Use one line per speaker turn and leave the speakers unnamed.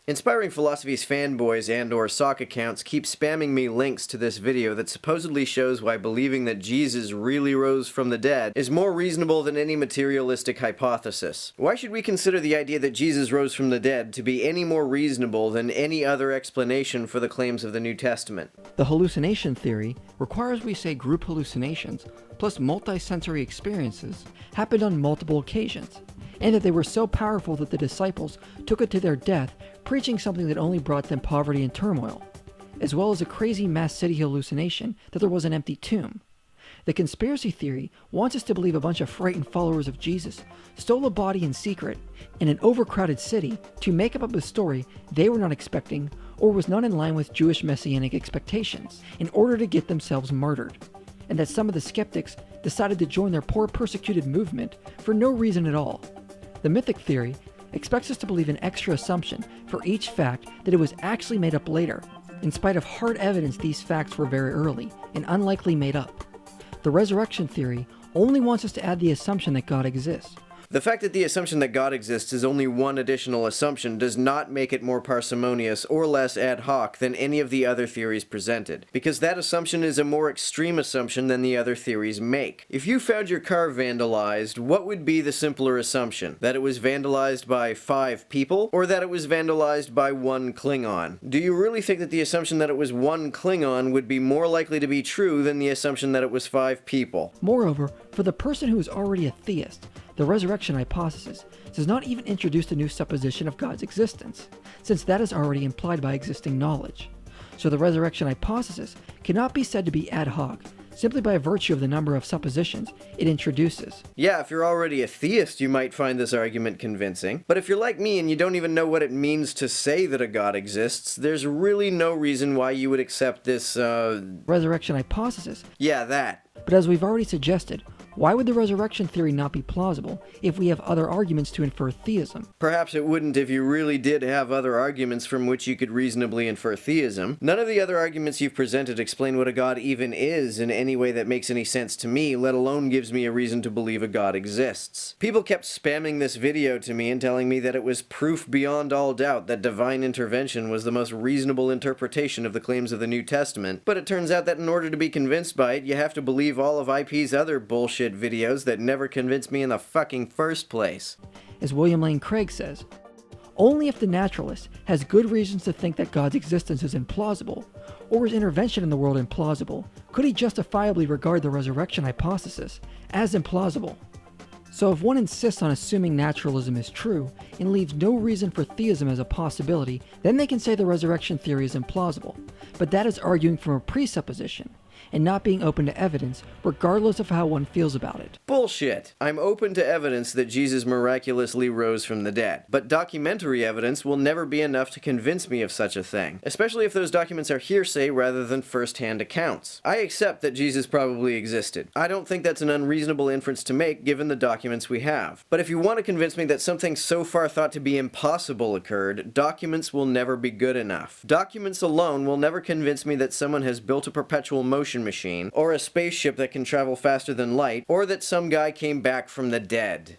Inspiring Philosophy's fanboys and/or sock accounts keep spamming me links to this video that supposedly shows why believing that Jesus really rose from the dead is more reasonable than any materialistic hypothesis. Why should we consider the idea that Jesus rose from the dead to be any more reasonable than any other explanation for the claims of the New Testament?
The hallucination theory requires we say group hallucinations plus multi-sensory experiences happened on multiple occasions, and that they were so powerful that the disciples took it to their death, preaching something that only brought them poverty and turmoil, as well as a crazy mass city hallucination that there was an empty tomb. The conspiracy theory wants us to believe a bunch of frightened followers of Jesus stole a body in secret in an overcrowded city to make up a story they were not expecting or was not in line with Jewish messianic expectations in order to get themselves murdered, and that some of the skeptics decided to join their poor persecuted movement for no reason at all. The mythic theory expects us to believe an extra assumption for each fact that it was actually made up later, in spite of hard evidence these facts were very early and unlikely made up. The resurrection theory only wants us to add the assumption that God exists.
The fact that the assumption that God exists is only one additional assumption does not make it more parsimonious or less ad hoc than any of the other theories presented, because that assumption is a more extreme assumption than the other theories make. If you found your car vandalized, what would be the simpler assumption? That it was vandalized by 5 people, or that it was vandalized by 1 Klingon? Do you really think that the assumption that it was 1 Klingon would be more likely to be true than the assumption that it was 5 people?
Moreover, for the person who is already a theist, the resurrection hypothesis does not even introduce a new supposition of God's existence, since that is already implied by existing knowledge. So the resurrection hypothesis cannot be said to be ad hoc, simply by virtue of the number of suppositions it introduces.
Yeah, if you're already a theist, you might find this argument convincing. But if you're like me and you don't even know what it means to say that a God exists, there's really no reason why you would accept this,
resurrection hypothesis.
Yeah, that.
But as we've already suggested, why would the resurrection theory not be plausible if we have other arguments to infer theism?
Perhaps it wouldn't if you really did have other arguments from which you could reasonably infer theism. None of the other arguments you've presented explain what a god even is in any way that makes any sense to me, let alone gives me a reason to believe a god exists. People kept spamming this video to me and telling me that it was proof beyond all doubt that divine intervention was the most reasonable interpretation of the claims of the New Testament, but it turns out that in order to be convinced by it, you have to believe all of IP's other bullshit videos that never convinced me in the fucking first place.
As William Lane Craig says, only if the naturalist has good reasons to think that God's existence is implausible, or his intervention in the world implausible, could he justifiably regard the resurrection hypothesis as implausible. So if one insists on assuming naturalism is true and leaves no reason for theism as a possibility, then they can say the resurrection theory is implausible, but that is arguing from a presupposition and not being open to evidence, regardless of how one feels about it.
Bullshit. I'm open to evidence that Jesus miraculously rose from the dead, but documentary evidence will never be enough to convince me of such a thing, especially if those documents are hearsay rather than first-hand accounts. I accept that Jesus probably existed. I don't think that's an unreasonable inference to make given the documents we have. But if you want to convince me that something so far thought to be impossible occurred, documents will never be good enough. Documents alone will never convince me that someone has built a perpetual motion machine, or a spaceship that can travel faster than light, or that some guy came back from the dead.